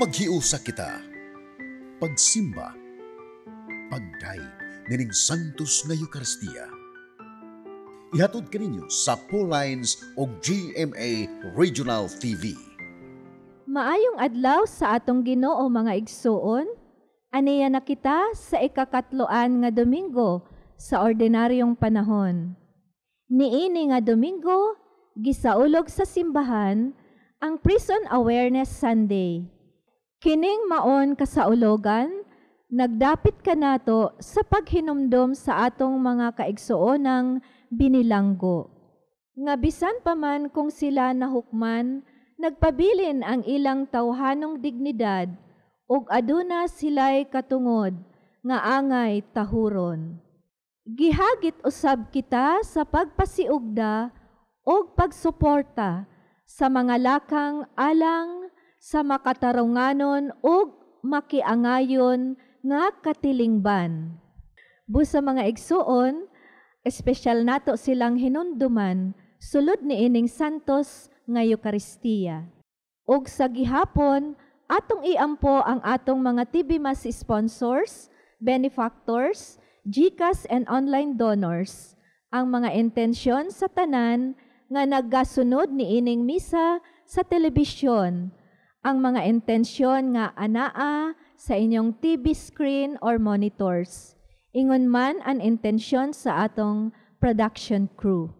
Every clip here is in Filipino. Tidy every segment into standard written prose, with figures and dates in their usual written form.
Maghiusa kita, pagsimba, pagdaig nining Santos nga Eucharistia. Ihatod kaninyo sa Pauline's o GMA Regional TV. Maayong adlaw sa atong Ginoo mga igsuon. Aniya na kita sa ikakatloan nga Domingo sa ordinaryong panahon. Niini nga Domingo, gisaulog sa simbahan ang Prison Awareness Sunday. Kining maon kasaulogan, nagdapit ka nato sa paghinumdom sa atong mga kaigsuonang binilanggo. Nga bisan pa man kung sila nahukman, nagpabilin ang ilang tawhanong dignidad ug aduna sila'y katungod nga angay tahuron. Gihagit usab kita sa pagpasiugda o pagsuporta sa mga lakang alang sa makatarunganon o makiangayon nga katilingban. Busa mga igsuon, espesyal nato silang hinunduman sulod ni ining Santos nga Eucharistia. Og sa gihapon, atong iampo ang atong mga TV Mass sponsors, benefactors, GCash and online donors, ang mga intensyon sa tanan nga naggasunod ni ining misa sa telebisyon, ang mga intensyon nga anaa sa inyong TV screen or monitors. Ingon man ang intensyon sa atong production crew.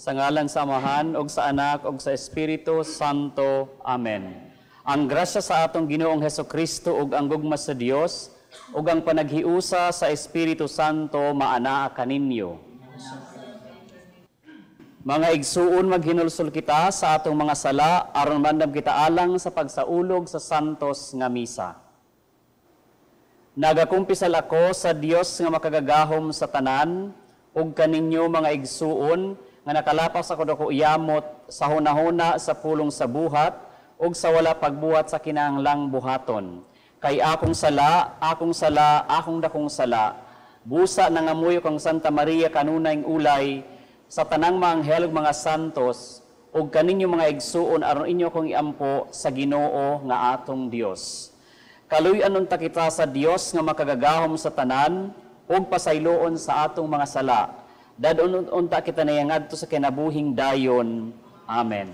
Sa ngalan sa Amahan, og sa Anak, og sa Espiritu Santo. Amen. Ang grasya sa atong Ginoong Hesukristo ug ang gugma sa Dios ug ang panaghiusa sa Espiritu Santo maanaa kaninyo. Mga igsuon, maghinulsol kita sa atong mga sala aron mandam kita alang sa pagsaulog sa Santos nga misa. Nagakumpisal ako sa Dios nga makagagahom sa tanan ug kaninyo mga igsuon nga nakalapas ako dako iyamot sa hunahuna sa pulong sa buhat ug sa wala pagbuhat sa kinahanglang buhaton. Kay akong sala, akong dakong sala, busa nangamuyo kang Santa Maria kanunayng ulay, sa tanang mga anghel ug mga santos, ug kaninyo mga igsuon aron inyo kong iampo sa Ginoo nga atong Dios. Kaluy-an unta kita sa Dios nga makagagahom sa tanan ug pasayloon sa atong mga sala. Dadon unta kita nayangadto sa kinabuhing dayon. Amen.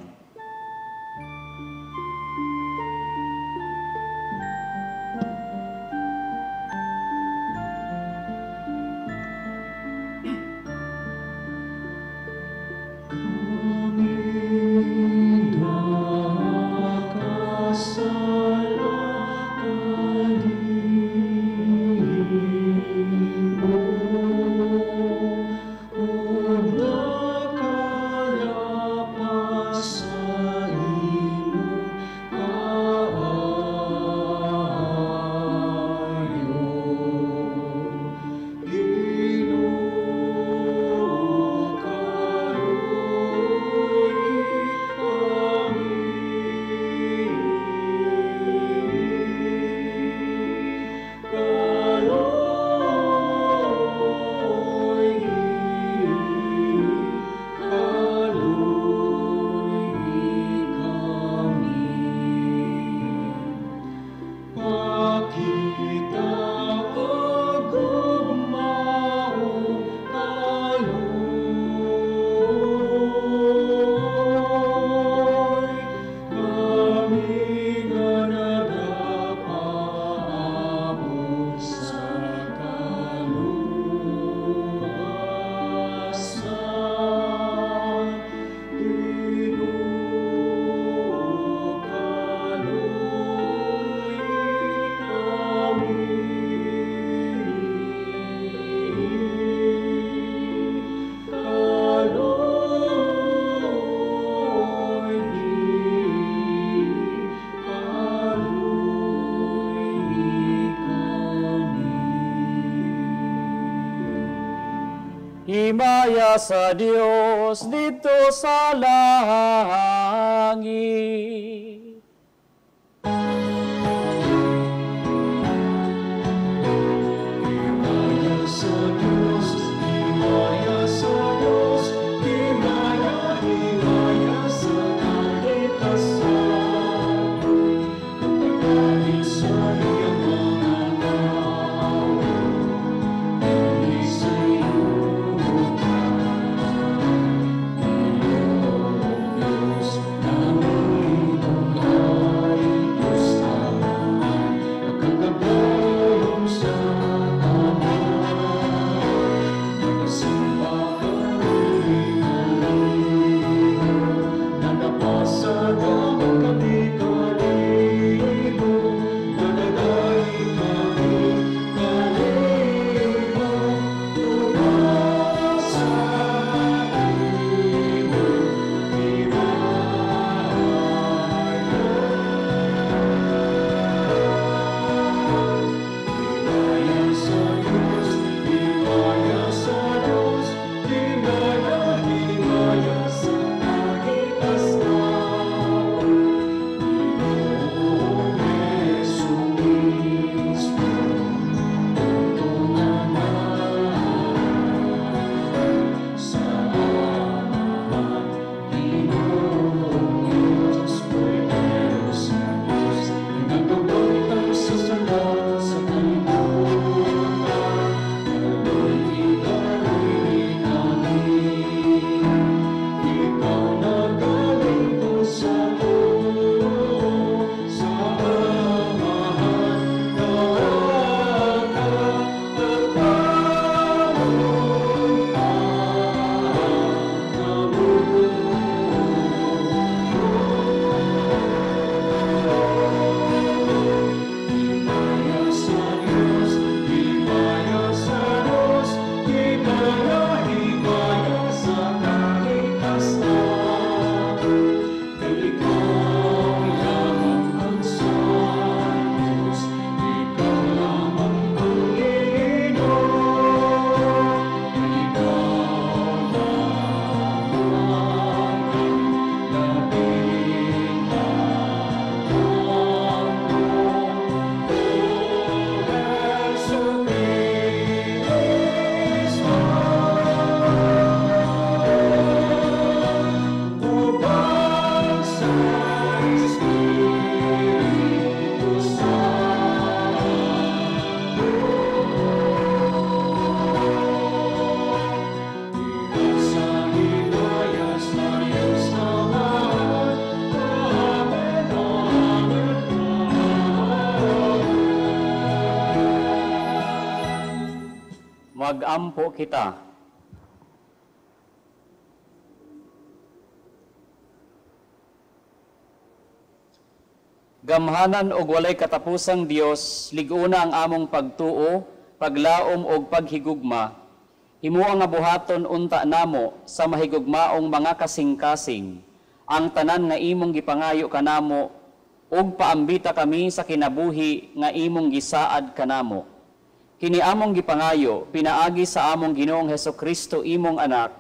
Himaya sa Diyos dito sa langit. Himaya sa Diyos, himaya sa Diyos, himaya, himaya sa kalikasan. Pagkain sa iyong mga tao, hindi sa iyong Diyos, namin mag-ampo kita. Gamhanan og walay katapusang Dios, liguna ang among pagtuo, paglaom og paghigugma. Himo ang buhaton unta namo sa mahigugmaong mga kasing-kasing. Ang tanan nga imong gipangayo kanamo ug paambita kami sa kinabuhi nga imong gisaad kanamo. Kini among gipangayo pinaagi sa among Ginoong Hesukristo imong anak,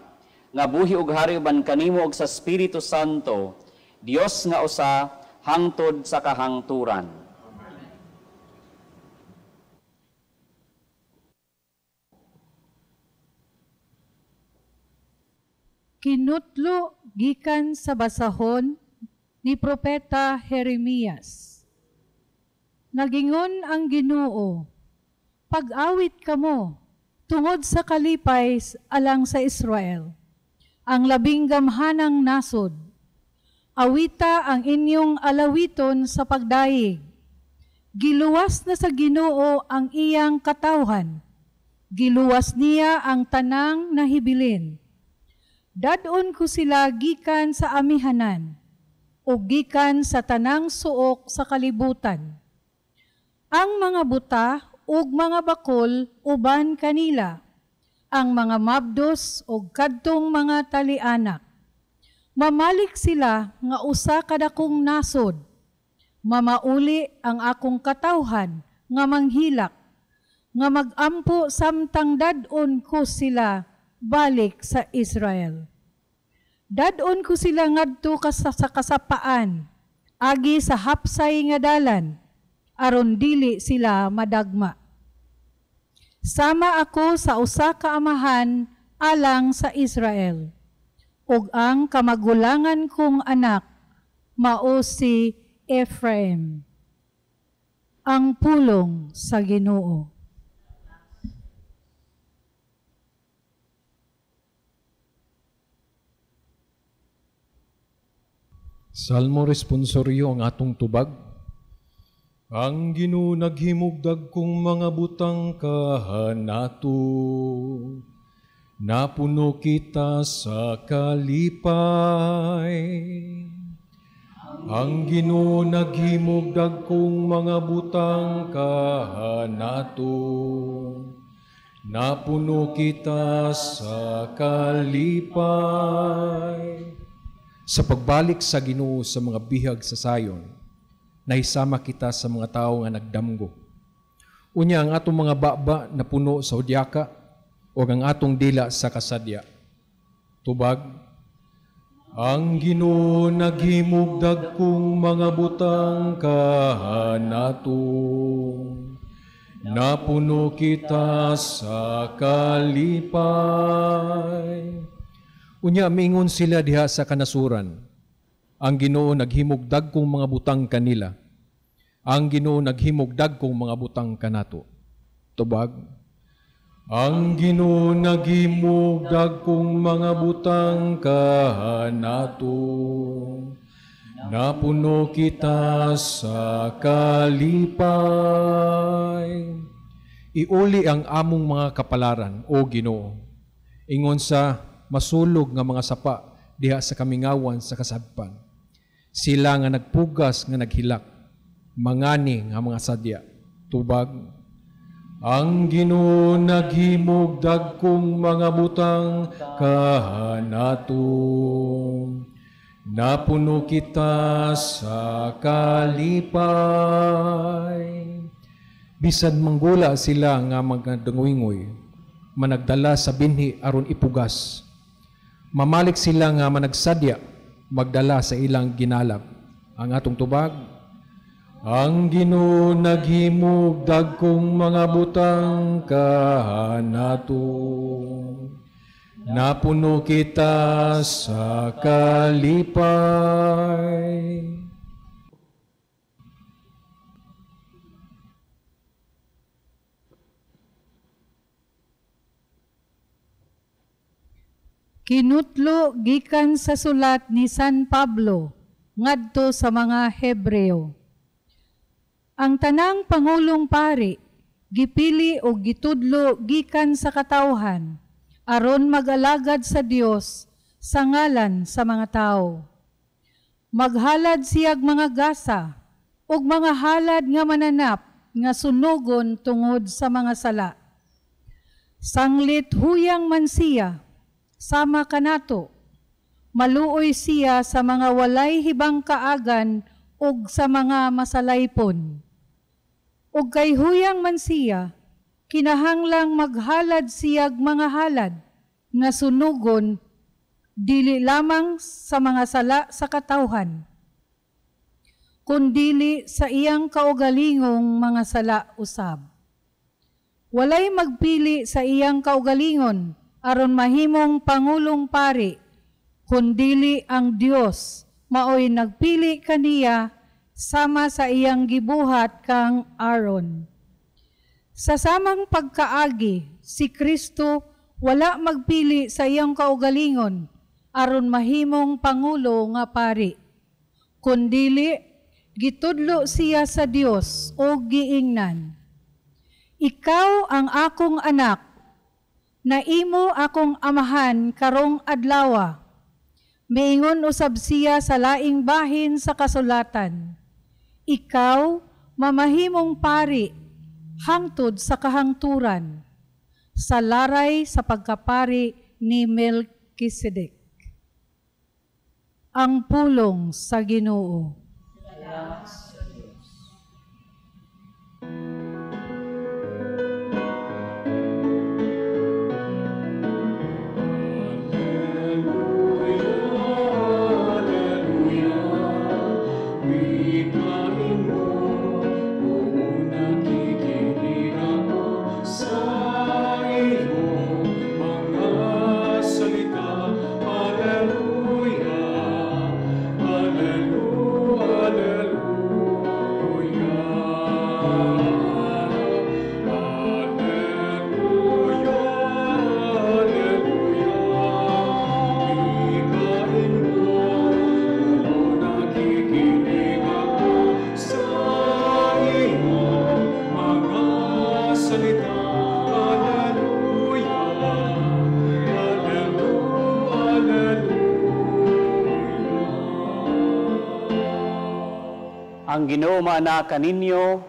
nga buhi ug hari uban kanimo ug sa Espiritu Santo, Dios nga usa hangtod sa kahangturan. Kinutlo gikan sa basahon ni Propeta Jeremias. Nagingon ang Ginoo, pag-awit kamo tungod sa kalipay alang sa Israel, ang labing gamhanang nasod. Awita ang inyong alawiton sa pagdaig. Giluwas na sa Ginoo ang iyang katawhan. Giluwas niya ang tanang nahibilin. Dadon ko sila gikan sa amihanan, o gikan sa tanang suok sa kalibutan. Ang mga buta ug mga bakol uban kanila, ang mga mabdos ug kadtong mga talianak. Mamalik sila nga usa kadakong nasod. Mamauli ang akong katawhan nga manghilak, nga magampo samtang dadon ko sila balik sa Israel. Dadon ko sila ngadto sa kasapaan, agi sa hapsay nga dalan, aron dili sila madagma. Sama ako sa usa ka amahan alang sa Israel, ug ang kamagulangan kong anak mao si Ephraim. Ang pulong sa Ginoo. Salmo responsoryo ang atong tubag. Ang Ginoo naghimugdag kong mga butang kahanato. Napuno kita sa kalipay. Ang Ginoo naghimugdag kong mga butang kahanato. Napuno kita sa kalipay. Sa pagbalik sa Ginoo sa mga bihag sa sayon, nahisama kita sa mga tao nga nagdamgo. Unya ang atong mga baba na puno sa hudyaka, o ang atong dila sa kasadya. Tubag, ang Ginoo naghimugdag kong mga butang kahanato. Napuno kita sa kalipay. Unya mingon sila diha sa kanasuran. Ang Ginoo naghimugdag kong mga butang kanila. Ang Ginoo naghimugdag kong mga butang kanato. Tubag, ang Ginoo naghimugdag kong mga butang kahanato. Napuno kita sa kalipay. Iuli ang among mga kapalaran, O Ginoo. Ingon sa masulog nga mga sapa diha sa kamingawan sa kasabpan. Sila nga nagpugas nga naghilak, mangani nga mga sadya. Tubag, ang Ginoo naghimugdag kong mga butang kahanato. Napuno kita sa kalipay. Bisan manggula sila nga magdungoy-ngoy, managdala sa binhi aron ipugas. Mamalik sila nga managsadya, magdala sa ilang ginalab. Ang atong tubag, ang Ginoo naghimugdag kong mga butang kahanato. Napuno kita sa kalipay. Kinutlo gikan sa sulat ni San Pablo ngadto sa mga Hebreo. Ang tanang Pangulong Pari gipili o gitudlo gikan sa katawhan, aron mag-alagad sa Dios sa ngalan sa mga tao. Maghalad siyag mga gasa, ug mga halad nga mananap, nga sunugon tungod sa mga sala. Sanglit huyang man siya, sama kanato, maluoy siya sa mga walay hibang kaagan ug sa mga masalaypon. Ug kay huyang man siya, kinahanglang maghalad siyag mga halad, nga sunugon, dili lamang sa mga sala sa katawhan, kundili sa iyang kaugalingong mga sala usab. Walay magpili sa iyang kaugalingon, aron mahimong Pangulong Pari, kundili ang Dios, maoy nagpili kaniya, sama sa iyang gibuhat kang Aaron. Sa samang pagkaagi, si Kristo wala magpili sa iyang kaugalingon aron mahimong pangulo nga pari. Kundili gitudlo siya sa Dios o giingnan. Ikaw ang akong anak, na imo akong amahan karong adlawa. Miingon usab siya sa laing bahin sa kasulatan. Ikaw, mamahimong pari, hangtod sa kahangturan, sa laray sa pagkapari ni Melkisedek. Ang pulong sa Ginoo. Ang Ginoo maana kaninyo,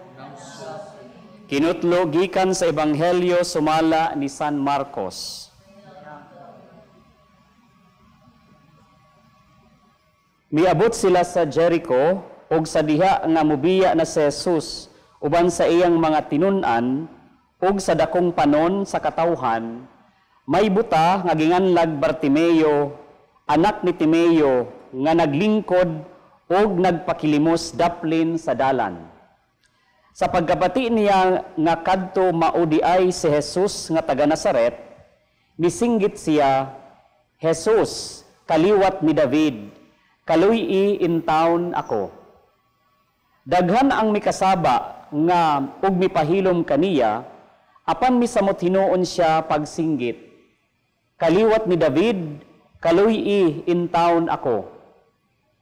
kinutlo gikan sa Ebanghelyo sumala ni San Marcos. Miabot sila sa Jericho, ug sa diha nga mubiya na si Jesus, uban sa iyang mga tinun-an, ug sa dakong panon sa katawhan, may buta nga ginganlag Bartimeo, anak ni Timeo, nga naglingkod og nagpakilimos daplin sa dalan. Sa pagkabati niya nga kadto maudiay si Jesus nga taga Nazaret, misinggit siya, Jesus, kaliwat ni David, kaluy-i in town ako. Daghan ang mikasaba nga ug mipahilom kaniya, apan misamot hinuon siya pagsinggit, kaliwat ni David, kaluy-i in town ako.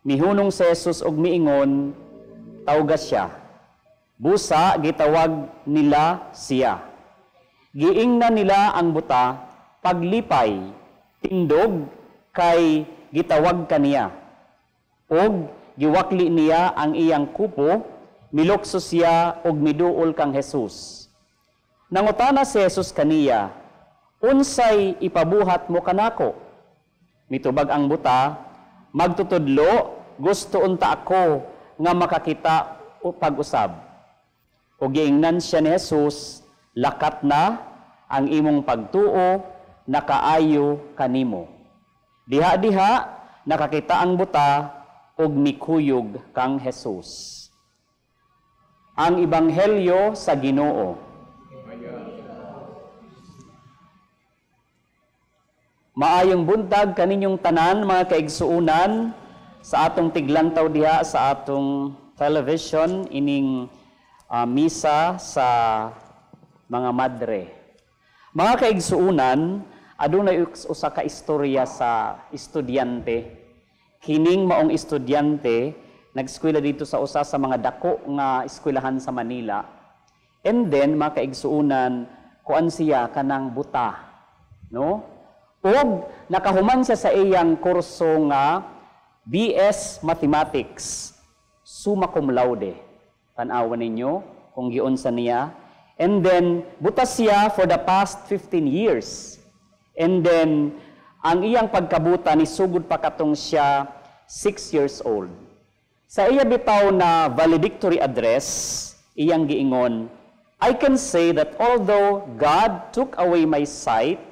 Mihunong si Jesus og miingon, tawgas siya. Busa, gitawag nila siya. Giingnan nila ang buta, paglipay, tindog, kay gitawag kaniya. Og giwakli niya ang iyang kupo, milokso siya og miduol kang Jesus. Nangutana si Jesus kaniya, unsay ipabuhat mo kanako? Mitubag ang buta, magtutudlo, gusto unta ako nga makakita o pag-usab. O giingnan siya ni Jesus, lakat na ang imong pagtuo, nakaayo kanimo. Diha-diha, nakakita ang buta, og mikuyog kang Jesus. Ang Ebanghelyo sa Ginoo. Maayong buntag kaninyong tanan, mga kaigsuunan, sa atong tiglantaw diha sa atong television, ining misa sa mga madre. Mga kaigsuunan, adunay usa ka istorya sa estudyante. Kining maong estudyante, nag-eskwela dito sa usa sa mga dako nga eskwelahan sa Manila. And then, mga kaigsuunan, kuan siya kanang buta. No? Og nakahuman siya sa iyang kurso nga BS Mathematics, summa cum laude. Tanawan ninyo kung giunsa niya. And then, butas siya for the past 15 years. And then, ang iyang pagkabuta ni sugod pa katong siya 6 years old. Sa iya bitaw na valedictory address, iyang giingon, I can say that although God took away my sight,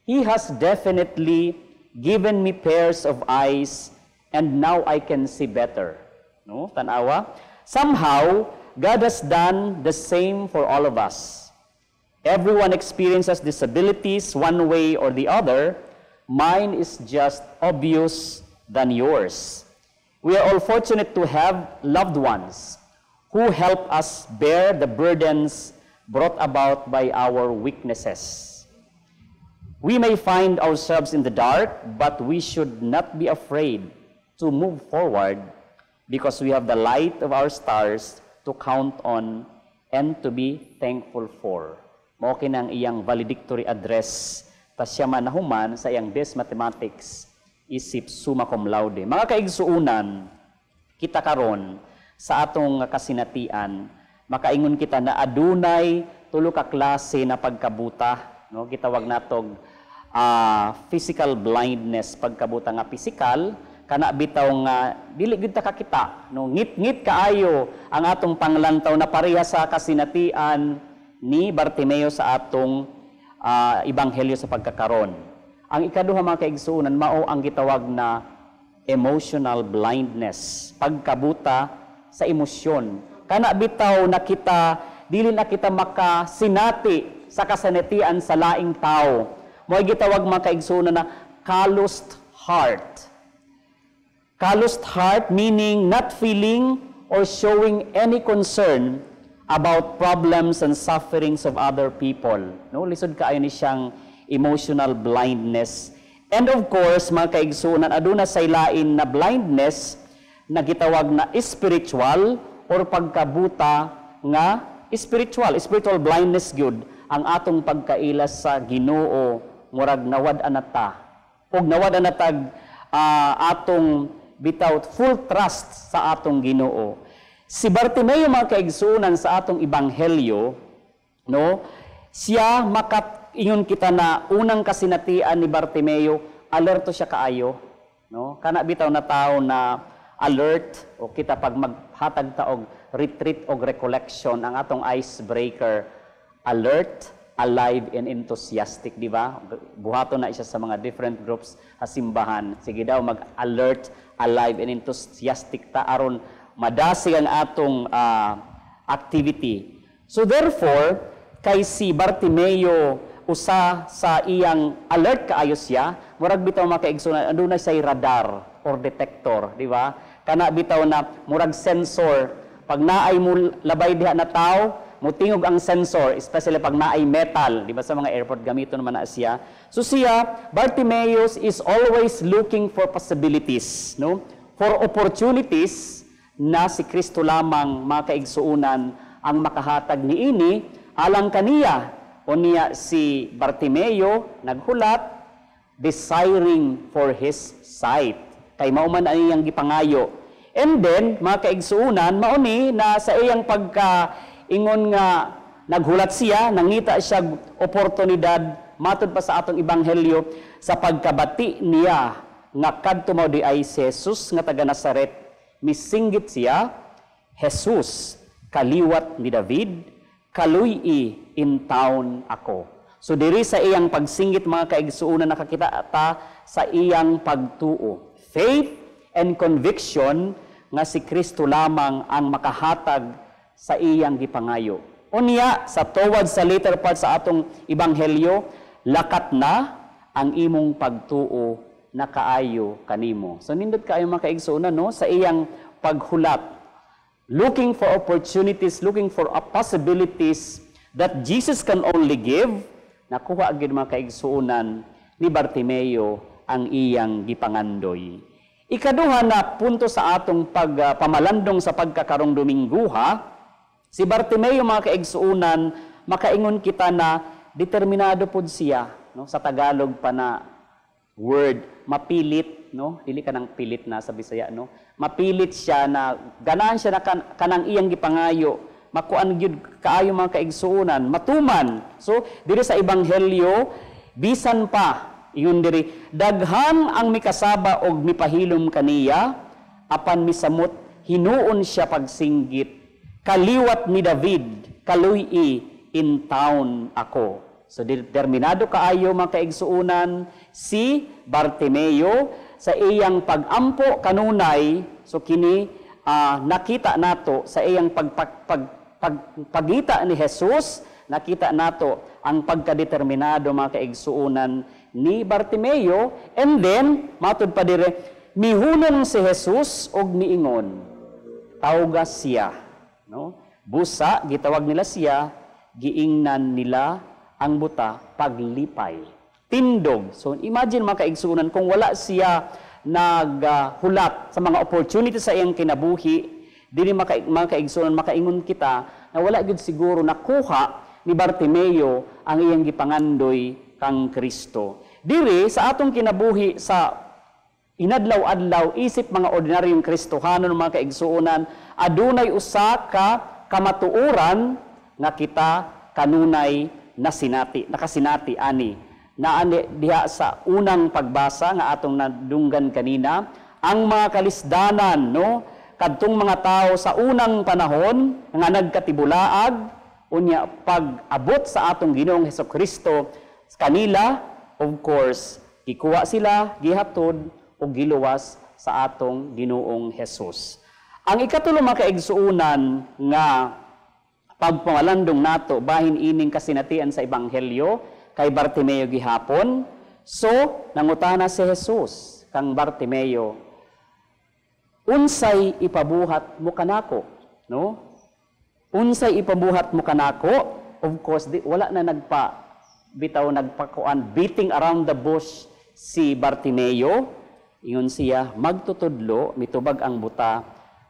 He has definitely given me pairs of eyes and now I can see better. No? Tanawa? Somehow, God has done the same for all of us. Everyone experiences disabilities one way or the other. Mine is just obvious than yours. We are all fortunate to have loved ones who help us bear the burdens brought about by our weaknesses. We may find ourselves in the dark, but we should not be afraid to move forward because we have the light of our stars to count on and to be thankful for. Mao kinang iyang valedictory address, ta siya man nahuman sa iyang BS Mathematics, isip summa cum laude. Mga kaigsuunan, kita karon sa atong kasinatian, makaingon kita na adunay tulo ka klase na pagkabuta. No, gitawag natog physical blindness, pagkabuta nga physical, kana bitaw nga dili gyud ta kakita, no, ngit-ngit kaayo ang atong panglantaw na pareha sa kasinatian ni Bartimeo sa atong ebanghelyo sa pagkakaron. Ang ikaduha mga kaigsuunan mao ang gitawag na emotional blindness, pagkabuta sa emosyon. Kana bitaw nakita dili na kita makasinati sa kasanatian sa laing tao. Mo'y gitawag mga kaigsuunan na calloused heart. Calloused heart meaning not feeling or showing any concern about problems and sufferings of other people. No, lisod kaayo ni siyang emotional blindness. And of course, mga kaigsuunan, aduna say lain na blindness na gitawag na spiritual or pagkabuta nga spiritual blindness gyud ang atong pagkailas sa Ginoo, murag nawad anata og nawad anatag atong bitaw full trust sa atong Ginoo. Si Bartimeo mga kaigsuunan sa atong ebanghelyo, no, siya ingon kita na unang kasinatian ni Bartimeo, alerto siya kaayo, no, kana bitaw na tao na alert o kita pag maghatag ta og retreat og recollection, ang atong icebreaker, alert, alive, and enthusiastic, di ba? Buhato na siya sa mga different groups sa simbahan. Sige daw, mag-alert, alive, and enthusiastic ta aron madasi ang atong activity. So therefore, kay si Bartimeo, usa sa iyang alert kaayo siya, murag bitaw mga kaigsunan, adunay say radar or detector, di ba? Kana bitaw na murag sensor, pag naay mo labay diha na tao, mutingog ang sensor, especially pag naay metal, di ba sa mga airport gamito naman na siya. So siya, Bartimaeus is always looking for possibilities, no? For opportunities na si Kristo lamang mga kaigsuunan ang makahatag niini alang kaniya. O niya si Bartimeo naghulat, desiring for his sight. Kay mao man ang iyang gipangayo. And then, mga kaigsuunan, mauni na sa iyang pagka-ingon nga naghulat siya, nangita siya oportunidad, matod pa sa atong ebanghelyo, sa pagkabati niya, nga kadto mao di ay si Jesus nga taga Nazaret, misinggit siya, Jesus, kaliwat ni David, kaluy-i in town ako. So diri sa iyang pagsinggit mga kaigsuunan nakakita ta sa iyang pagtuo. Faith and conviction nga si Kristo lamang ang makahatag sa iyang gipangayo. Unya, sa towards sa later part sa atong ebanghelyo, lakat na ang imong pagtuo na kaayo kanimo. So nindot kaayo mga kaigsuunan no sa iyang paghulat. Looking for opportunities, looking for possibilities that Jesus can only give, nakuha agad mga kaigsuunan ni Bartimeo ang iyang gipangandoy. Ikaduha na punto sa atong pamalandong sa pagkakarong Domingguha, Si Bartimeo, mga kaigsuunan, makaingon kita na determinado pod siya, no? Sa Tagalog pa na word, mapilit, no? Dili ka nang pilit na sa Bisaya, no? Mapilit siya na ganahan siya na kanang iyang gipangayo, makuan gyud kaayo mga kaigsuunan, matuman. So diri sa ebanghelyo bisan pa iyon diri daghan ang mikasaba og mipahilom kaniya apan misamot hinuon siya pagsinggit kaliwat ni David kaluy-i in town ako. So determinado kaayo mga kaigsuunan si Bartimeo sa iyang pagampo kanunay. So kini nakita nato sa iyang pagita ni Jesus, nakita nato ang pagkadeterminado mga kaigsuunan ni Bartimeo. And then matud pa dire mihunong si Jesus og miingon tawgas siya, no? Busa gitawag nila siya, giingnan nila ang buta paglipay, tindog. So imagine mga kaigsuunan kung wala siya naghulat sa mga opportunity sa iyang kinabuhi, dili mga kaigsuunan makaingon kita na wala gyud siguro nakuha ni Bartimeo ang iyang gipangandoy kang Kristo. Diri sa atong kinabuhi sa inadlaw-adlaw isip mga ordinaryong Kristohanon mga kaigsuunan, adunay usa ka kamatuoran nga kita kanunay nakasinati ani naani diha sa unang pagbasa nga atong nadunggan kanina, ang mga kalisdanan, no, kadtong mga tao sa unang panahon nga nagkatibulaag unya pag-abot sa atong Ginoong Hesukristo kanila, of course gikuha sila, gihatod o giluwas sa atong Ginoong Hesus. Ang ikatulo mga kaigsuunan nga pagpangalandong nato bahin ining kasinatian sa ebanghelyo kay Bartimeo gihapon. So nangutana si Jesus kang Bartimeo, unsay ipabuhat mo kanako, no? Unsay ipabuhat mo kanako? Of course wala na nagpakuan beating around the bush si Bartimeo. Ingon siya, magtutudlo, mitubag ang buta,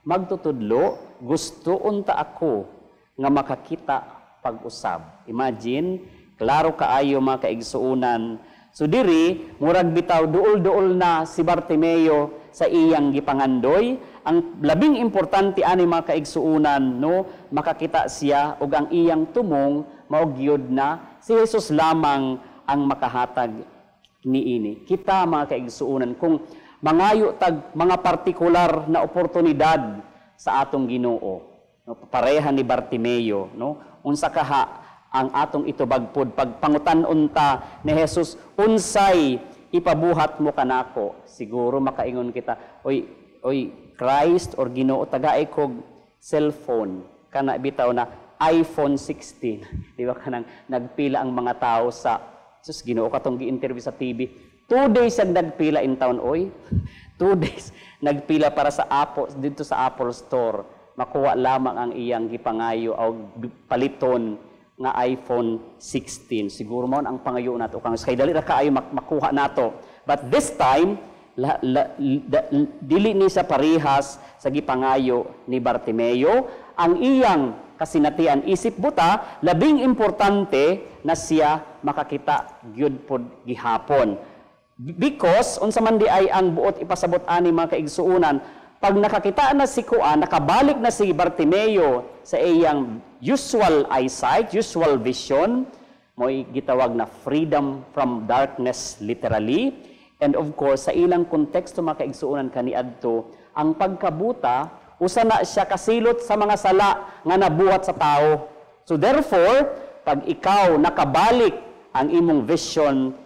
magtutudlo, gusto unta ako nga makakita pag-usab. Imagine, klaro kaayo mga kaigsuunan. So diri, murag bitaw, duol-duol na si Bartimeo sa iyang gipangandoy. Ang labing importante ani mga kaigsuunan, no, makakita siya ug ang iyang tumong maugyod na si Jesus lamang ang makahatag niini. Kita mga kaigsuunan kung mangayo tag mga partikular na oportunidad sa atong Ginoo, no, pareha ni Bartimeo, no, unsa kaha ang atong itubagpod pagpangutan-on ta ni Jesus, unsay ipabuhat mo kanako? Siguro makaingon kita, oy Christ or Ginoo, tagaay kog cellphone kana bitaw na iPhone 16. Di ba kanang nagpila ang mga tao sa sus Ginoo katong gi-interview sa TV. 2 days ang nagpila in town, oy. 2 days nagpila para sa Apple dito sa Apple Store. Makuha lamang ang iyang gipangayo o paliton nga iPhone 16. Siguro mo ang pangayo nato kang kay dali ra kaayo makuha nato. But this time dili ni sa parihas sa gipangayo ni Bartimeo. Ang iyang kasinatian isip buta, labing importante na siya makakita gyud pod gihapon. Because unsa man di ay ang buot ipasabot ani mga kaigsuunan, pag nakakita na si Kuan, nakabalik na si Bartimeo sa iyang usual eyesight, usual vision, mo'y gitawag na freedom from darkness literally. And of course, sa ilang konteksto mga kaigsuunan kaniadto, ang pagkabuta, usa na siya kasilot sa mga sala nga nabuhat sa tao. So therefore, pag ikaw nakabalik ang imong vision,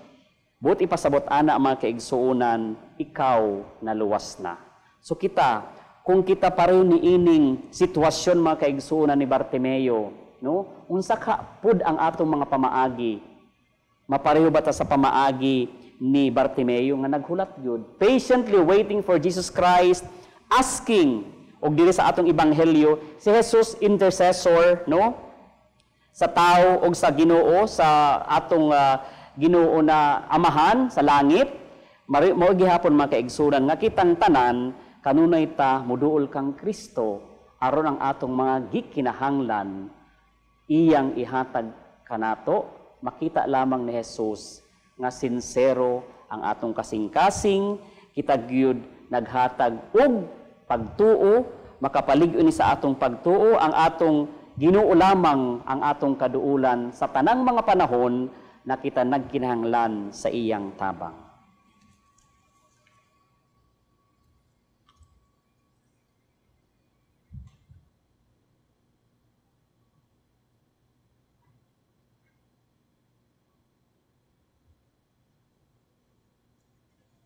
buot ipasabot ana ang mga kaigsuunan, ikaw naluwas na. So kita, kung kita pareho ni ining sitwasyon mga kaigsuunan ni Bartimeo, no? Unsa ka pud ang atong mga pamaagi? Mapareho ba ta sa pamaagi ni Bartimeo nga naghulat gyud, patiently waiting for Jesus Christ, asking og diri sa atong ebanghelyo si Jesus intercessor, no? Sa tao og sa Ginoo, sa atong Ginoo na amahan sa langit. Mao gihapon mga kaigsunan nga kitang tanan kanunay ta moduol kang Kristo aron ang atong mga gikinahanglan iyang ihatag kanato. Makita lamang ni Jesus nga sincero ang atong kasing-kasing, kita gyud naghatag og pagtuo, makapalig-on ni sa atong pagtuo ang atong Ginoo lamang ang atong kaduulan sa tanang mga panahon na kita nagkinahanglan sa iyang tabang.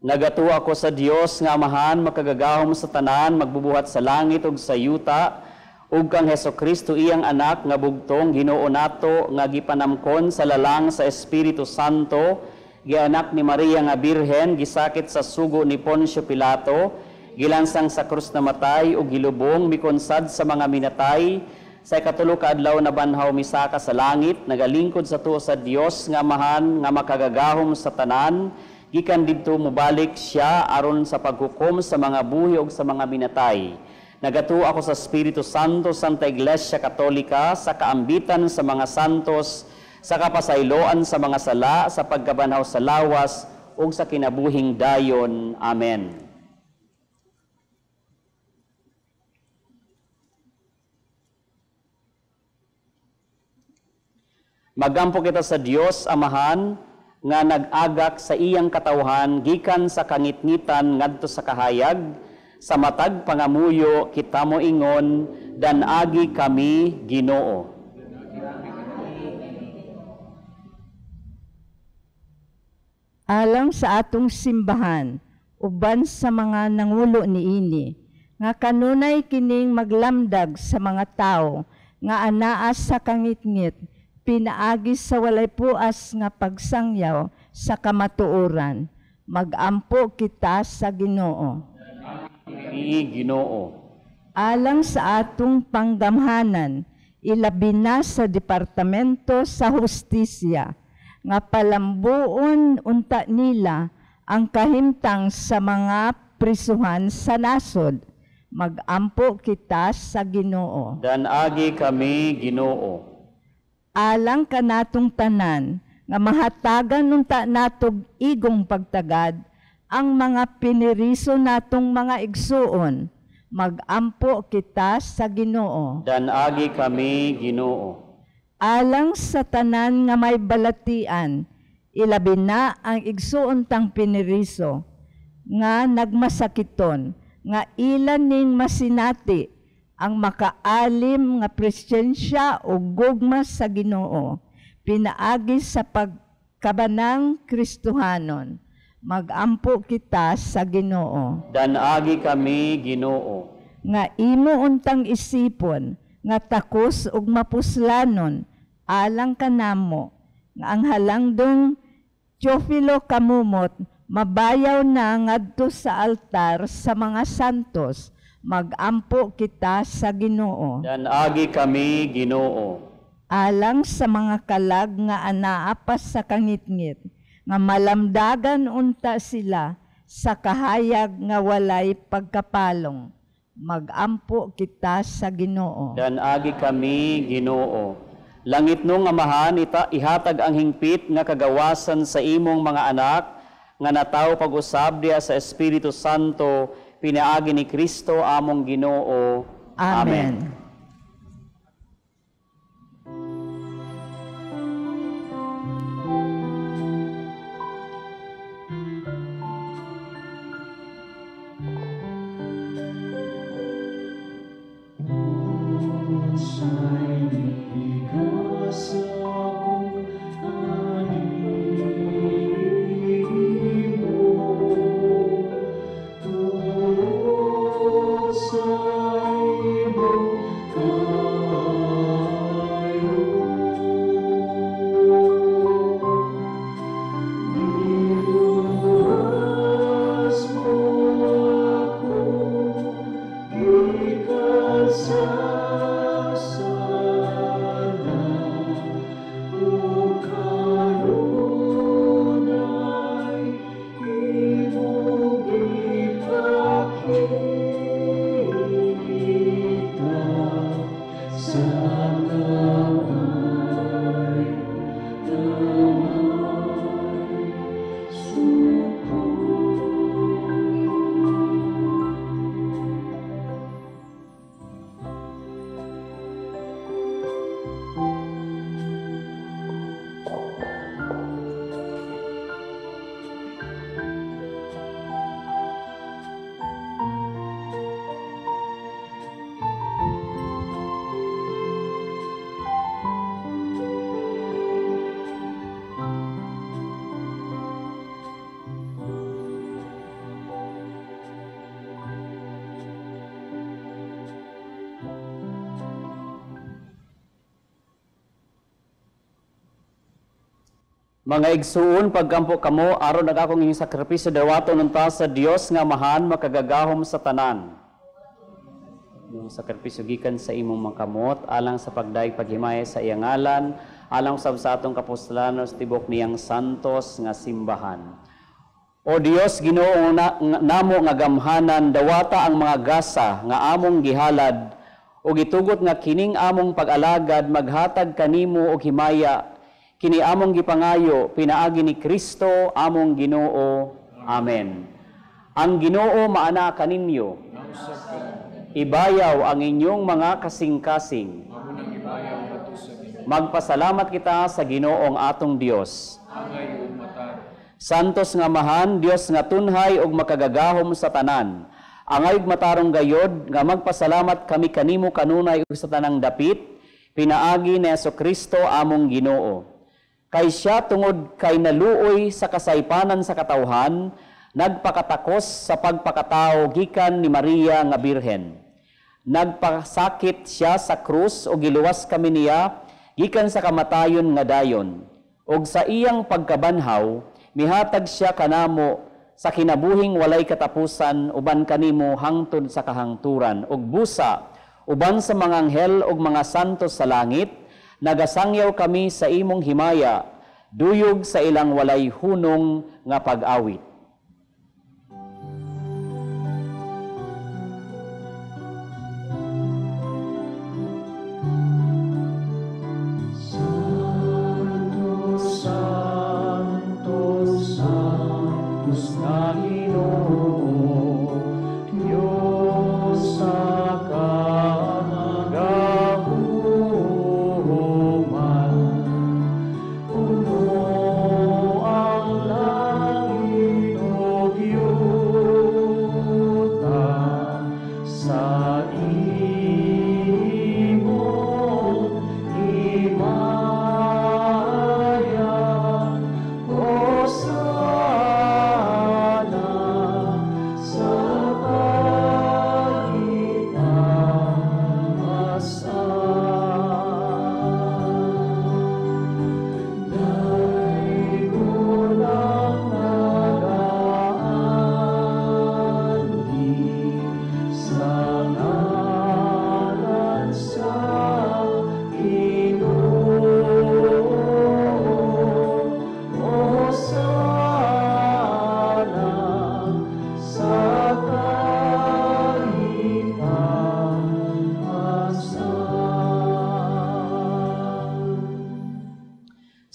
Nagatuwa ko sa Dios nga Amahan, makagagahom sa tanan, magbubuhat sa langit ug sa yuta, ug kang Hesukristo iyang anak nga bugtong Ginoo nato nga gipanamkon sa lalang sa Espiritu Santo, gianak ni Maria nga Birhen, gisakit sa sugo ni Poncio Pilato, gilansang sa krus na matay ug gilubong mikonsad sa mga minatay, sa ikatulo ka adlaw na banhaw misaka sa langit, nagalingkod sa tuo sa Dios nga Amahan nga makagagahom sa tanan, gikan didto mobalik siya aron sa paghukom sa mga buhi ug sa mga minatay. Nagatuo ako sa Espiritu Santo, Santa Iglesia Katolika, sa kaambitan sa mga santos, sa kapasayloan sa mga sala, sa pagkabanhaw sa lawas ug sa kinabuhing dayon. Amen. Magampo kita sa Dios Amahan nga nag-agak sa iyang katawhan gikan sa kangitngitan ngadto sa kahayag, sa matag pangamuyo kita mo ingon, danagi kami Ginoo. Alang sa atong simbahan, uban sa mga nangulo niini, nga kanunay kining maglamdag sa mga tao, nga anaas sa kangitngit, pinaagi sa walay puas nga pagsangyaw sa kamatuoran. Magampo kita sa Ginoo. Ginoo. Alang sa atong panggamhanan, ilabi na sa Departamento sa Hustisya, nga palambuon unta nila ang kahimtang sa mga prisuhan sa nasod. Magampo kita sa Ginoo. Danagi kami Ginoo. Alang kanatong tanan, nga mahatagan unta natog igong pagtagad, ang mga piniriso natong mga igsuon, magampo kita sa Ginoo. Danagi kami Ginoo. Alang sa tanan nga may balatian, ilabi na ang igsuon tang piniriso, nga nagmasakiton, nga ilan ning masinati, ang makaalim nga presensya o gugma sa Ginoo, pinaagi sa pagkabanang Kristohanon. Magampo kita sa Ginoo. Danagi kami Ginoo. Nga imo untang isipon, nga takos ug mapuslanon, alang kanamo, nga ang halangdong Teofilo kamumot, mabayaw na ngadto sa altar sa mga santos, magampo kita sa Ginoo. Danagi kami Ginoo. Alang sa mga kalag nga anaapas sa kangitngit, nga malamdagan unta sila sa kahayag nga walay pagkapalong. Magampo kita sa Ginoo. Danagi kami Ginoo. Langit nung Amahan, ihatag ang hingpit nga kagawasan sa imong mga anak, nga nataw pag-usab diha sa Espiritu Santo, pinaagi ni Kristo among Ginoo. Amen. Sa Mga igsuon, pagkampo kamo, aron nag-akong inyong sakripisyo dawato nunta sa Dios nga mahan makagagahom sa tanan. Yung sakripisyo gikan sa imong mangkamot, alang sa pagdaig paghimaya sa iyang ngalan, alang sa atong kapustalanos, tibok niyang santos nga simbahan. O Dios, Ginoo namo nga gamhanan, dawata ang mga gasa nga among gihalad, o gitugot nga kining among pag-alagad, maghatag kanimo og himaya, kini among gipangayo, pinaagi ni Kristo, among Ginoo. Amen. Ang Ginoo maana kaninyo. Ibayaw ang inyong mga kasing-kasing. Magpasalamat kita sa Ginoong atong Dios. Santos nga mahan, Dios nga tunhay og makagagahom sa tanan. Angay matarong gayod nga magpasalamat kami kanimo kanunay ug sa tanang dapit, pinaagi ni Jesucristo among Ginoo. Kay siya tungod kay naluoy sa kasaypanan sa katawhan, nagpakatakos sa pagpakatao gikan ni Maria nga Birhen. Nagpasakit siya sa krus o giluwas kami niya gikan sa kamatayon nga dayon. Og sa iyang pagkabanhaw, mihatag siya kanamo sa kinabuhing walay katapusan uban kanimo hangtod sa kahangturan. Og busa, uban sa mga anghel og mga santos sa langit, nagasangyaw kami sa imong himaya, duyog sa ilang walay hunong nga pag-awit.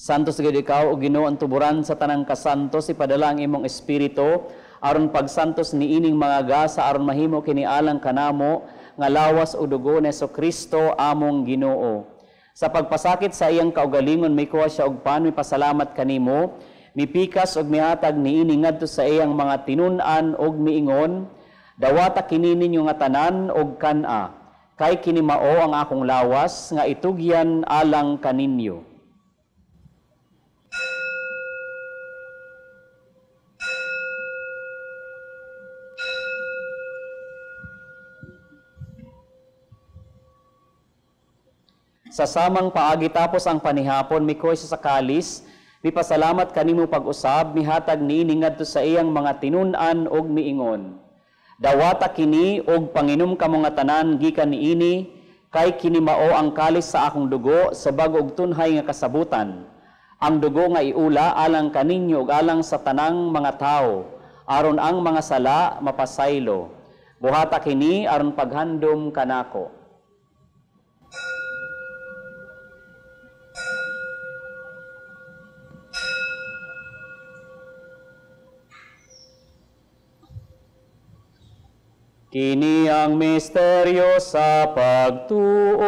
Santos gid ikaw o Ginoo ang tuburan sa tanang kasantos, ipadala ang imong espiritu aron pagsantos niining mga gasa aron mahimo kini alang kanamo nga lawas o dugo ni Jesucristo among Ginoo. Sa pagpasakit sa iyang kaugalingon mikuha siya og pan, pasalamat kanimo, mipikas og mihatag niini ngadto sa iyang mga tinun-an og miingon, dawata kini ninyo nga tanan og kana, kay kini mao ang akong lawas nga itugyan alang kaninyo. Sa samang paagi tapos ang panihapon, mikoy sa kalis, mipasalamat kanimo pag-usab, mihatag niini ngadto sa iyang mga tinun-an og miingon. Dawata kini og panginom kamo nga tanan gikan niini, kay kini mao ang kalis sa akong dugo sa bag-o og tunhay nga kasabutan. Ang dugo nga iula alang kaninyo ug alang sa tanang mga tawo, aron ang mga sala mapasaylo. Buhata kini aron paghandom kanako. Kini ang misteryo sa pagtuo.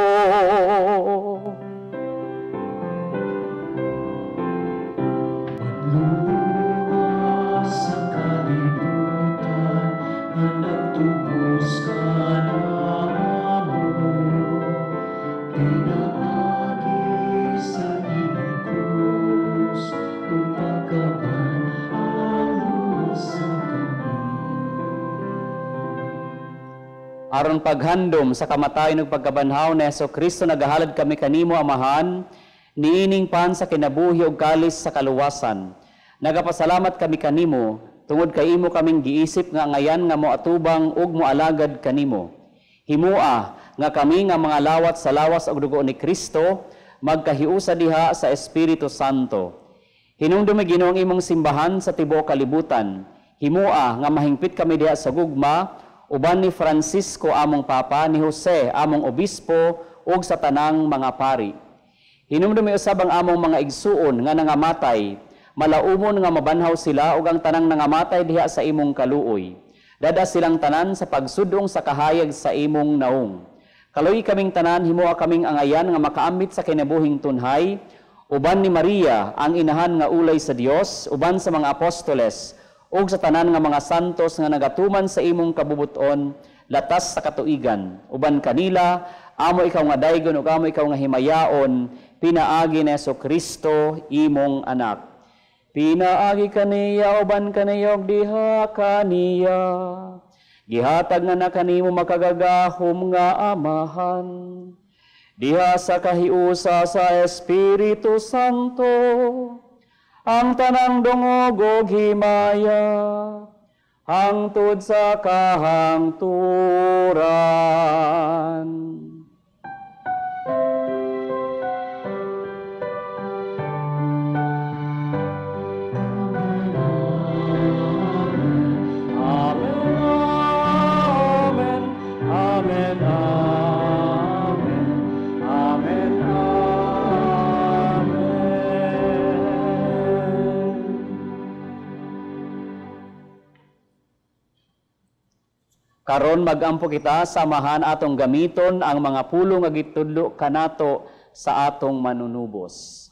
Pagluwa sa kalibutan na nagtubos ka namo, pinaagi sa iyong krus, upang kabanhaw sa Aron paghandom sa kamatayon ug pagkabanhaw ni Jesucristo, nagahalad kami kanimo amahan, Niining pan sa kinabuhi ug kalis sa kaluwasan. Nagapasalamat kami kanimo, tungod kay imo kaming giisip nga ngayan nga moatubang ug moalagad kanimo. Himua nga kami nga mga lawat sa lawas ug dugo ni Kristo, magkahiusa diha sa Espiritu Santo. Hinungdumi Ginoo ang imong simbahan sa tibuok kalibutan. Himua nga mahingpit kami diha sa gugma, uban ni Francisco among Papa, ni Jose among Obispo, ug sa tanang mga pari. Hinumdumi usab ang among mga igsuon nga nangamatay, malaumon nga mabanhaw sila ug ang tanang nangamatay diha sa imong kaluoy. Dada silang tanan sa pagsudong sa kahayag sa imong naong. Kaluoy kaming tanan, himua kaming angayan nga makaambit sa kinabuhing tunhay, uban ni Maria, ang inahan nga ulay sa Dios, uban sa mga apostoles, ug sa tanan nga mga santos nga nagatuman sa imong kabubuton, latas sa katuigan. Uban kanila, amo ikaw nga daygon ug amo ikaw nga himayaon, pinaagi ni Jesucristo imong anak. Pinaagi kaniya uban kaniyog diha kaniya. Gihatag nga na kanimo makagagahom nga amahan. Diha sa kahiusa sa Espiritu Santo, ang tanang dungog ug himaya, hangtod sa kahangturan. Karon magampo kita samahan atong gamiton ang mga pulong nga gitudlo kanato sa atong manunubos.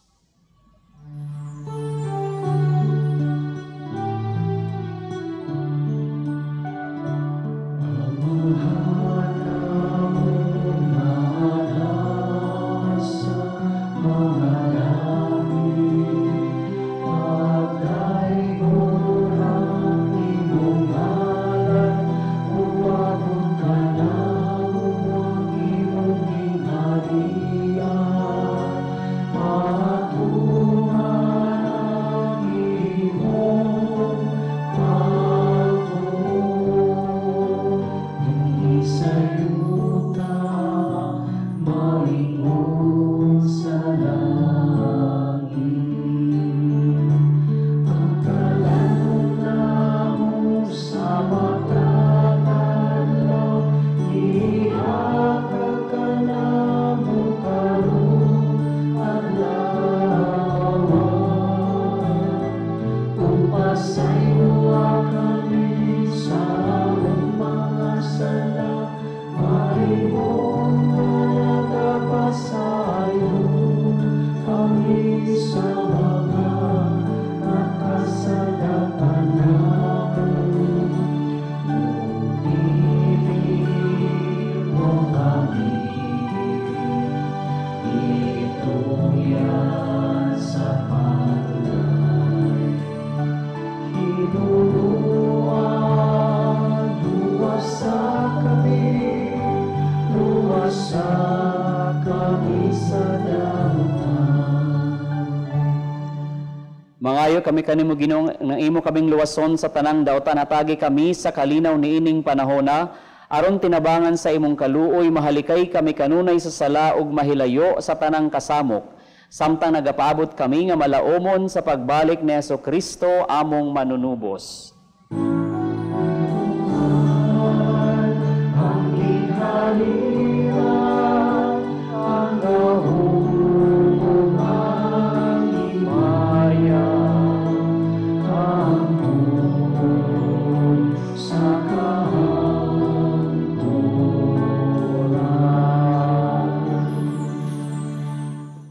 Mangayo kami kanimo Ginoo nga imo kaming luwason sa tanang daotan, atagi kami sa kalinaw niining panahona, aron tinabangan sa imong kaluoy, mahalikay kami kanunay sa sala ug mahilayo sa tanang kasamok, samtang nagapaabot kami nga malaumon sa pagbalik ni Jesucristo among manunubos.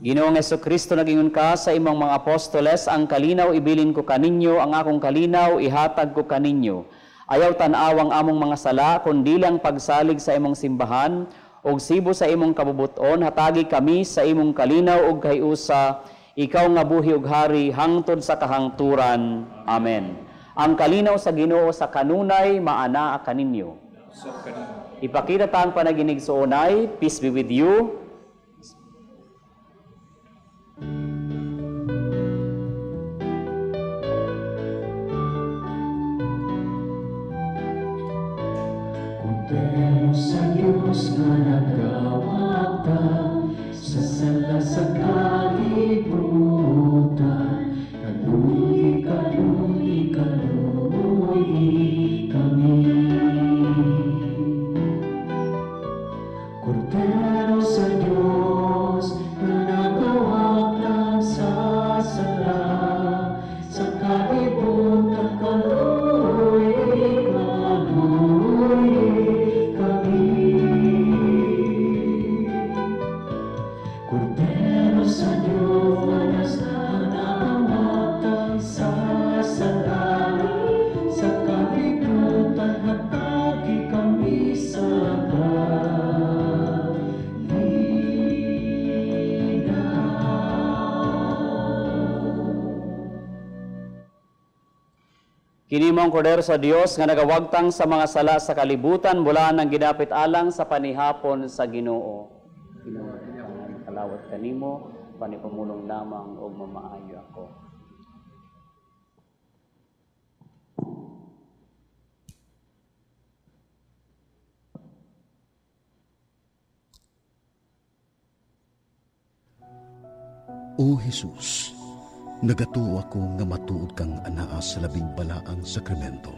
Ginoong Jesucristo, nagingon ka sa imong mga apostoles, ang kalinaw ibilin ko kaninyo, ang akong kalinaw ihatag ko kaninyo. Ayaw tan-awang among mga sala, kundi lang pagsalig sa imong simbahan, og sibo sa imong kabubuton, hatagi kami sa imong kalinaw og kayusa, ikaw nga buhi ug hari, hangtod sa kahangturan. Amen. Ang kalinaw sa Ginoo sa kanunay maanaa kaninyo. Ipakita ta ang panaginig sa unay. Peace be with you. Kordero sa Diyos nga nagawagta sa sala sa kalibutan, kaluhi, kaluhi, kaluhi kami. Kordero sa Diyos nga nagawagta sa sala sa kalibutan, kaluhi, kaluhi kami. Kordero sa Diyos na nangawagtang sa sala sa kalibutan, hatagi kami sa Kini mong kordero sa Dios nga nagawagtang sa mga sala sa kalibutan, mula nang ginapit alang sa panihapon sa Ginoo. Kalawat kanimo, panipamulong lamang og mamaayo ako. O Jesus, nagatuo ako nga matuod kang anaa sa labing balaang sakramento.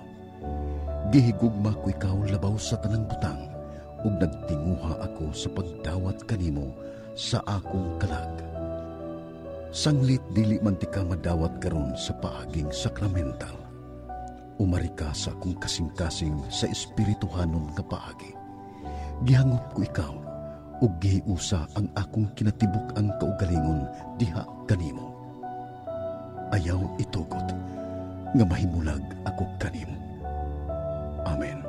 Gihigugma ko ikaw labaw sa tanang butang, ug nagtinguha ako sa pagdawat kanimo sa akong kalag. Sanglit dili man ti ka madawat karon sa paaging sakramental. Umari ka sa akong kasing-kasing sa espirituhanon nga paagi. Gihangop ko ikaw, ug gihiusa ang akong kinatibuk ang kaugalingon diha kanimo. Ayaw itugot nga mahimulag ako kanimo. Amen.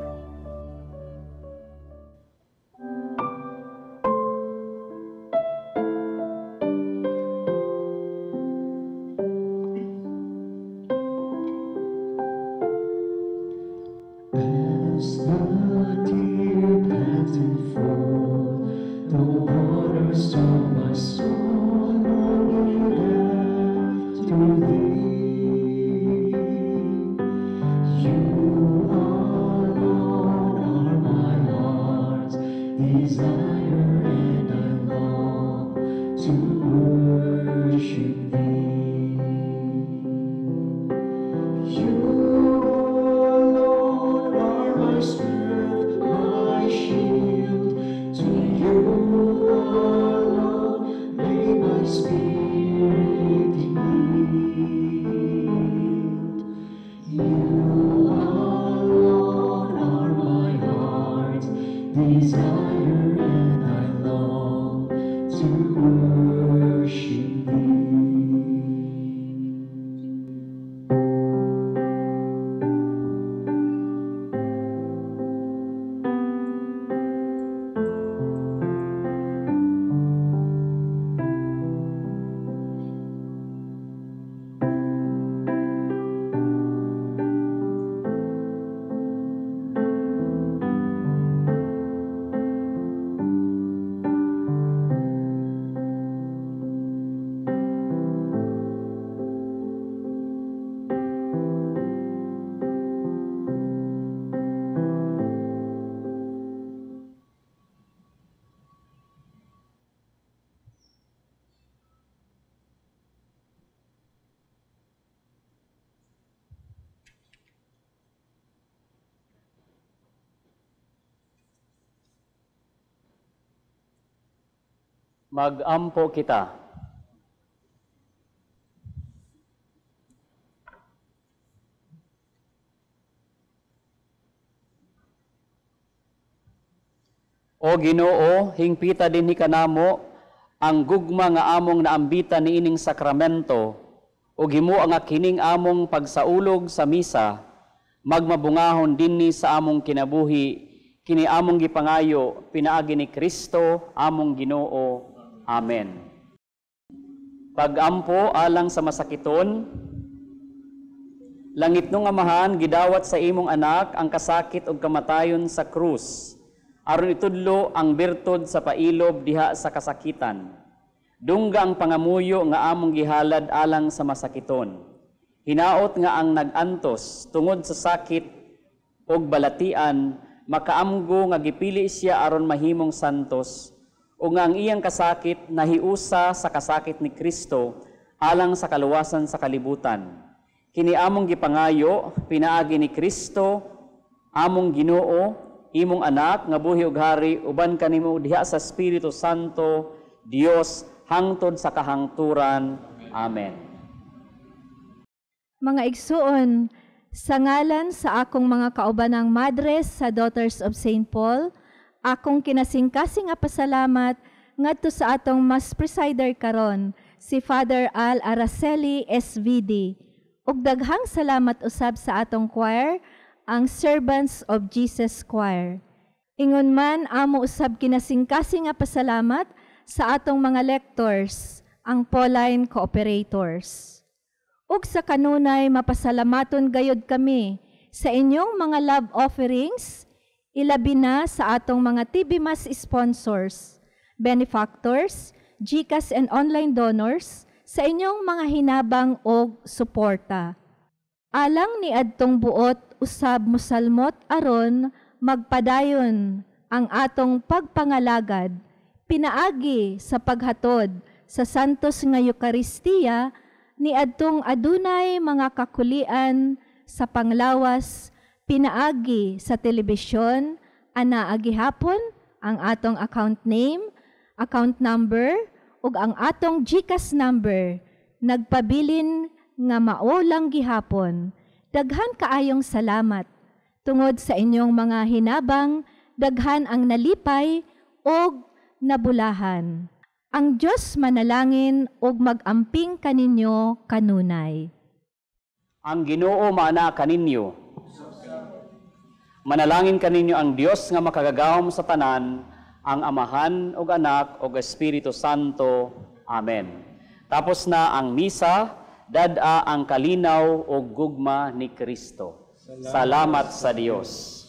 As the deer panteth for the waters of my soul, longing after thee. You alone are my heart's desire, and I long to worship thee. You alone are my strength, my shield. To you alone may my spirit yield. You alone are my heart's desire, and I long to worship thee. Mag-ampo kita. O Ginoo, hingpita dinhi kanamo ang gugma nga among naambita niining sakramento, ug himo ang kining among pagsaulog sa misa, magmabungahon dinhi sa among kinabuhi, kini among gipangayo pinaagi ni Kristo among Ginoo. Amen. Pag-ampo alang sa masakiton, langit nung Amahan, gidawat sa imong anak ang kasakit ug kamatayon sa krus, aron itudlo ang birtud sa pailob diha sa kasakitan. Dungga ang pangamuyo nga among gihalad alang sa masakiton. Hinaot nga ang nag-antos tungod sa sakit ug balatian, makaamgo nga gipili siya aron mahimong santos, o nga ang iyang kasakit nahiusa sa kasakit ni Kristo alang sa kaluwasan sa kalibutan. Kini among gipangayo, pinaagi ni Kristo, among Ginoo, imong anak nga buhi ug hari uban kanimo diha sa Espiritu Santo, Dios hangtod sa kahangturan. Amen. Mga igsuon, sa ngalan sa akong mga kaubanang madres sa Daughters of St. Paul, akong kinasingkasing nga pasalamat ngadto sa atong mas presider karon, si Father Al Araceli SVD. Ug daghang salamat usab sa atong choir, ang Servants of Jesus Choir. Ingon man amo usab kinasingkasing nga pasalamat sa atong mga lectors, ang Pauline Cooperators. Ug sa kanunay mapasalamaton gayud kami sa inyong mga love offerings, ilabi na sa atong mga TVMAS sponsors, benefactors, GCash and online donors sa inyong mga hinabang o suporta. Alang ni adtong buot usab mosalmot aron magpadayon ang atong pagpangalagad, pinaagi sa paghatod sa santos nga Eucharistia ni adtong adunay mga kakulian sa panglawas, pinaagi sa telebisyon, ana agihapon ang atong account name, account number, ug ang atong GCash number, nagpabilin nga maulang gihapon. Daghan kaayong salamat. Tungod sa inyong mga hinabang, daghan ang nalipay ug nabulahan. Ang Diyos manalangin ug mag-amping kaninyo kanunay. Ang Ginoo maana kaninyo. Manalangin kaninyo ang Dios nga makagagahom sa tanan, ang Amahan ug Anak ug Espiritu Santo. Amen. Tapos na ang misa, dad-a ang kalinaw ug gugma ni Kristo. Salamat sa Dios.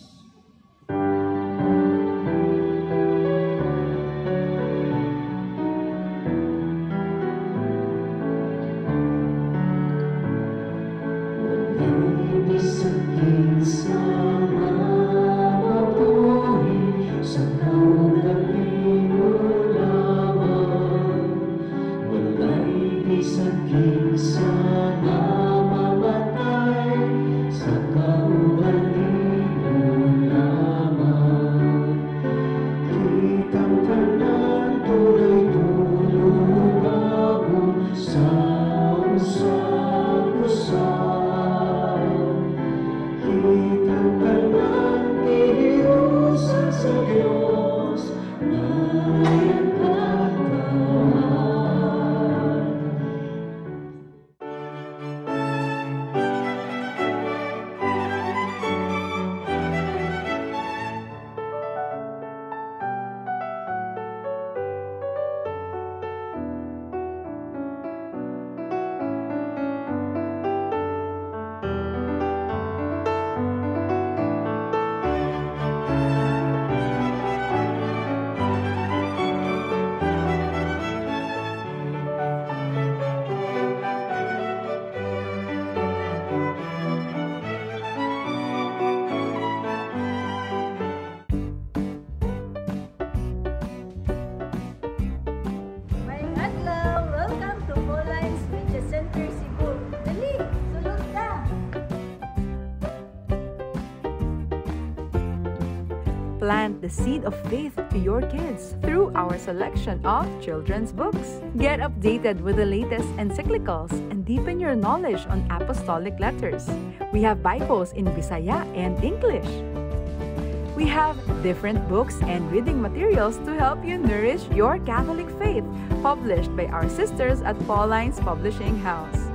Plant the seed of faith to your kids through our selection of children's books. Get updated with the latest encyclicals and deepen your knowledge on apostolic letters. We have Bibles in Bisaya and English. We have different books and reading materials to help you nourish your Catholic faith, published by our sisters at Pauline's Publishing House.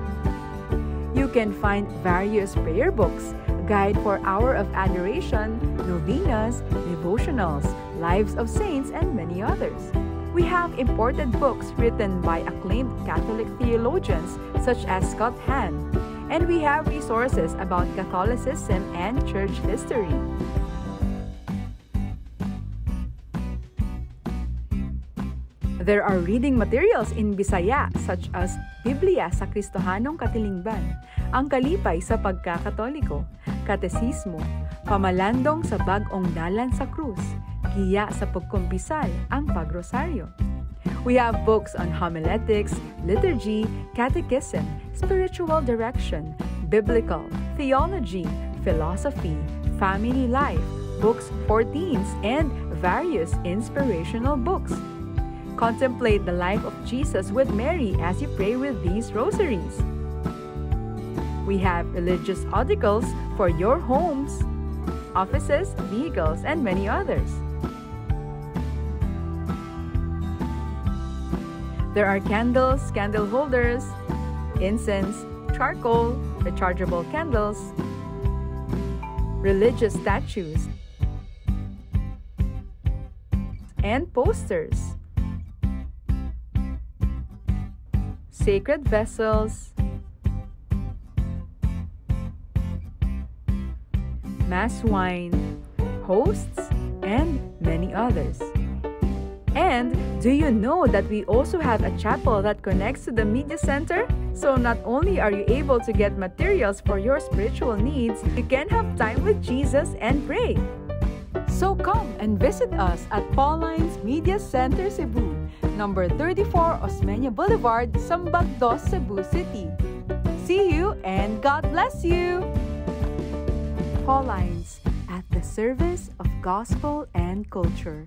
You can find various prayer books, Guide for Hour of Adoration, Novenas, Devotionals, Lives of Saints, and many others. We have imported books written by acclaimed Catholic theologians such as Scott Hahn, and we have resources about Catholicism and church history. There are reading materials in Bisaya such as Biblia sa Kristohanong Katilingban, Ang Kalipay sa Pagkakatoliko, Katesismo, Pamalandong sa bag-ong dalan sa krus, giya sa pagkumpisal ang pagrosaryo. We have books on homiletics, liturgy, catechism, spiritual direction, biblical, theology, philosophy, family life, books for teens, and various inspirational books. Contemplate the life of Jesus with Mary as you pray with these rosaries. We have religious articles for your homes, offices, vehicles, and many others. There are candles, candle holders, incense, charcoal, rechargeable candles, religious statues, and posters, sacred vessels, mass wine, hosts, and many others. And do you know that we also have a chapel that connects to the media center? So not only are you able to get materials for your spiritual needs, you can have time with Jesus and pray. So come and visit us at Pauline's Media Center Cebu, number 34 Osmeña Boulevard, Sambag 2, Cebu City. See you and God bless you! Pauline's, at the service of gospel and culture.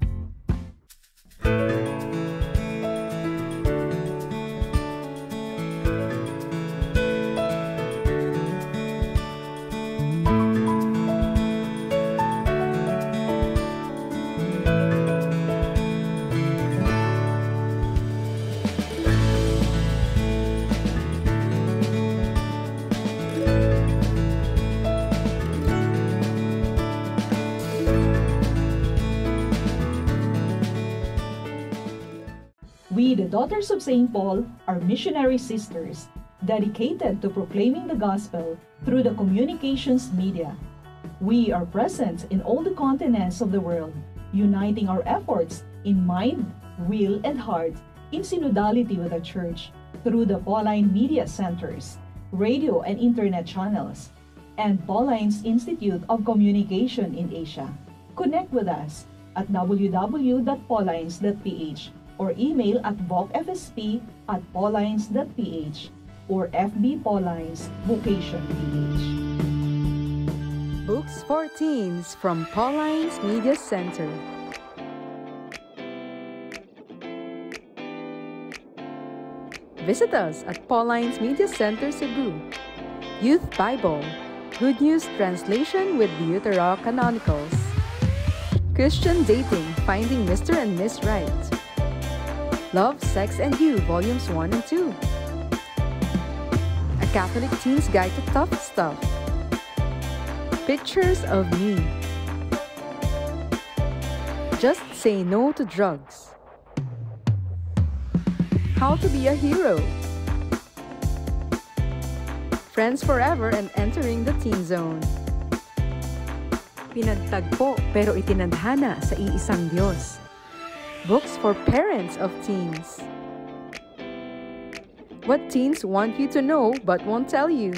We, the Daughters of St. Paul, are missionary sisters dedicated to proclaiming the gospel through the communications media. We are present in all the continents of the world, uniting our efforts in mind, will, and heart in synodality with the Church through the Pauline Media Centers, radio and internet channels, and Pauline's Institute of Communication in Asia. Connect with us at www.paulines.ph or email at vocfsp@paulines.ph or FB Paulines Vocation PH. Books for Teens from Pauline's Media Center. Visit us at Pauline's Media Center Cebu. Youth Bible, Good News Translation with Deuterocanonicals. Christian Dating, Finding Mr. and Miss Right. Love, Sex, and You, Volumes 1 and 2. A Catholic Teen's Guide to Tough Stuff. Pictures of Me. Just Say No to Drugs. How to Be a Hero. Friends Forever and Entering the Teen Zone. Pinagtagpo pero itinadhana sa iisang Diyos. Books for parents of teens. What teens want you to know but won't tell you.